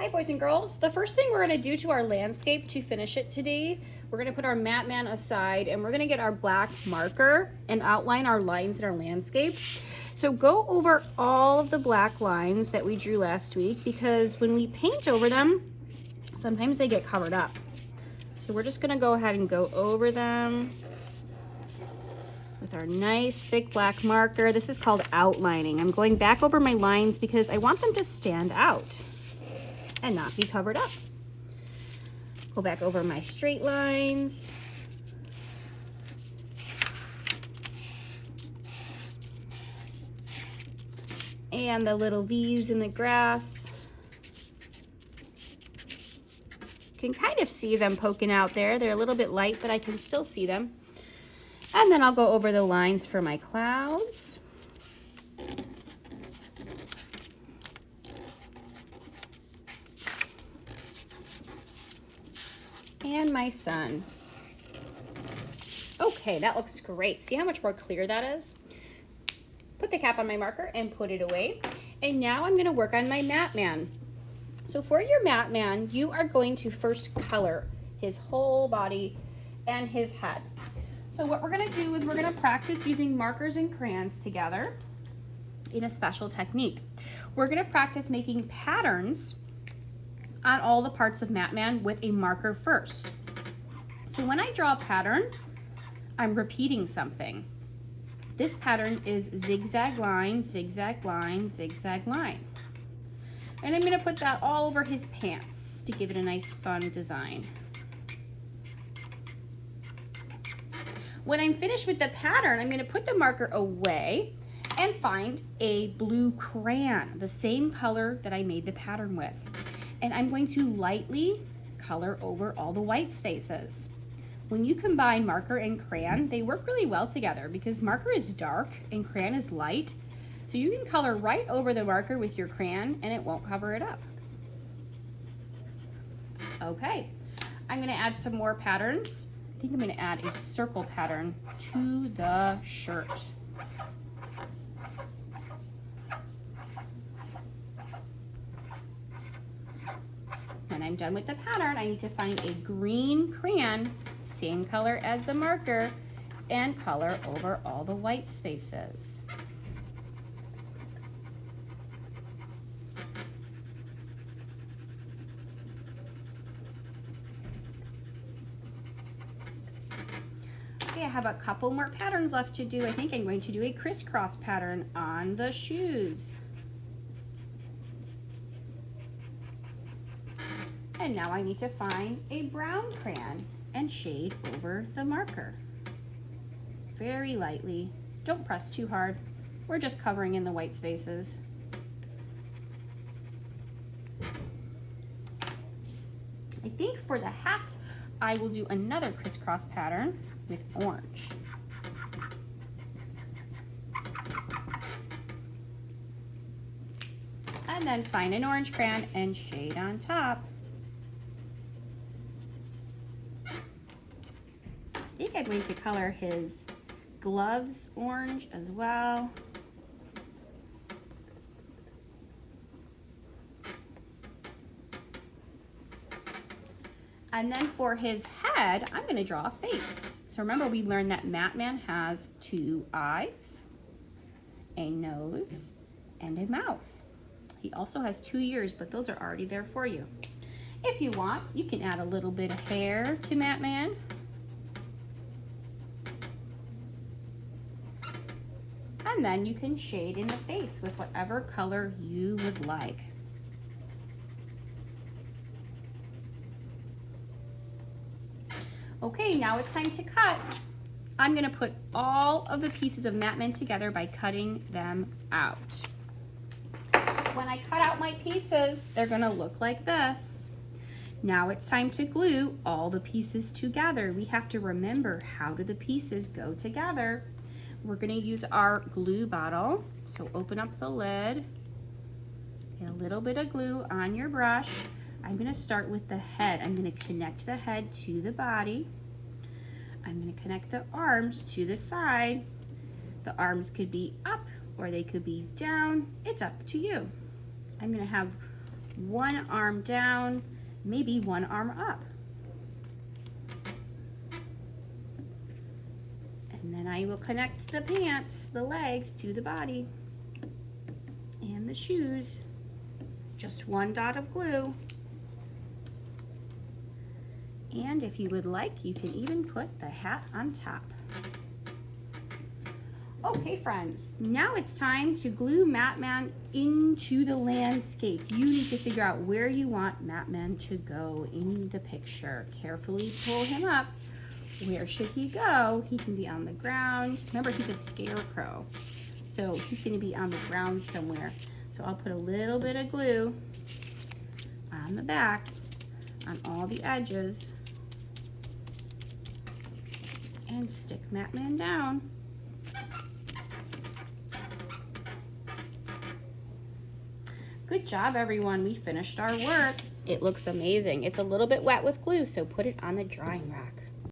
Hi boys and girls. The first thing we're going to do to our landscape to finish it today, we're going to put our mat man aside and we're going to get our black marker and outline our lines in our landscape. So go over all of the black lines that we drew last week, because when we paint over them, sometimes they get covered up. So we're just going to go ahead and go over them with our nice thick black marker. This is called outlining. I'm going back over my lines because I want them to stand out and not be covered up. Go back over my straight lines. And the little V's in the grass. You can kind of see them poking out there. They're a little bit light, but I can still see them. And then I'll go over the lines for my clouds. And my sun. Okay, that looks great. See how much more clear that is? Put the cap on my marker and put it away. And now I'm gonna work on my mat man. So for your mat man, you are going to first color his whole body and his head. So what we're gonna do is we're gonna practice using markers and crayons together in a special technique. We're gonna practice making patterns on all the parts of mat man with a marker first. So when I draw a pattern, I'm repeating something. This pattern is zigzag line, zigzag line, zigzag line. And I'm gonna put that all over his pants to give it a nice fun design. When I'm finished with the pattern, I'm gonna put the marker away and find a blue crayon, the same color that I made the pattern with. And I'm going to lightly color over all the white spaces. When you combine marker and crayon, they work really well together because marker is dark and crayon is light. So you can color right over the marker with your crayon and it won't cover it up. Okay, I'm gonna add some more patterns. I think I'm gonna add a circle pattern to the shirt. When I'm done with the pattern, I need to find a green crayon, same color as the marker, and color over all the white spaces. Okay, I have a couple more patterns left to do. I think I'm going to do a crisscross pattern on the shoes. And now I need to find a brown crayon and shade over the marker. Very lightly. Don't press too hard. We're just covering in the white spaces. I think for the hat, I will do another crisscross pattern with orange. And then find an orange crayon and shade on top. I think I'm going to color his gloves orange as well. And then for his head, I'm going to draw a face. So remember, we learned that mat man has 2 eyes, a nose, and a mouth. He also has 2 ears, but those are already there for you. If you want, you can add a little bit of hair to mat man. And then you can shade in the face with whatever color you would like. Okay, now it's time to cut. I'm gonna put all of the pieces of mat man together by cutting them out. When I cut out my pieces, they're gonna look like this. Now it's time to glue all the pieces together. We have to remember, how do the pieces go together? We're gonna use our glue bottle. So open up the lid, get a little bit of glue on your brush. I'm gonna start with the head. I'm gonna connect the head to the body. I'm gonna connect the arms to the side. The arms could be up or they could be down. It's up to you. I'm gonna have one arm down, maybe one arm up. And then I will connect the pants, the legs, to the body and the shoes. Just one dot of glue. And if you would like, you can even put the hat on top. Okay, friends, now it's time to glue Matman into the landscape. You need to figure out where you want Matman to go in the picture. Carefully pull him up. Where should he go? He can be on the ground. Remember, he's a scarecrow, so he's going to be on the ground somewhere. So I'll put a little bit of glue on the back, on all the edges, and stick Matman down. Good job, everyone. We finished our work. It looks amazing. It's a little bit wet with glue, so put it on the drying rack.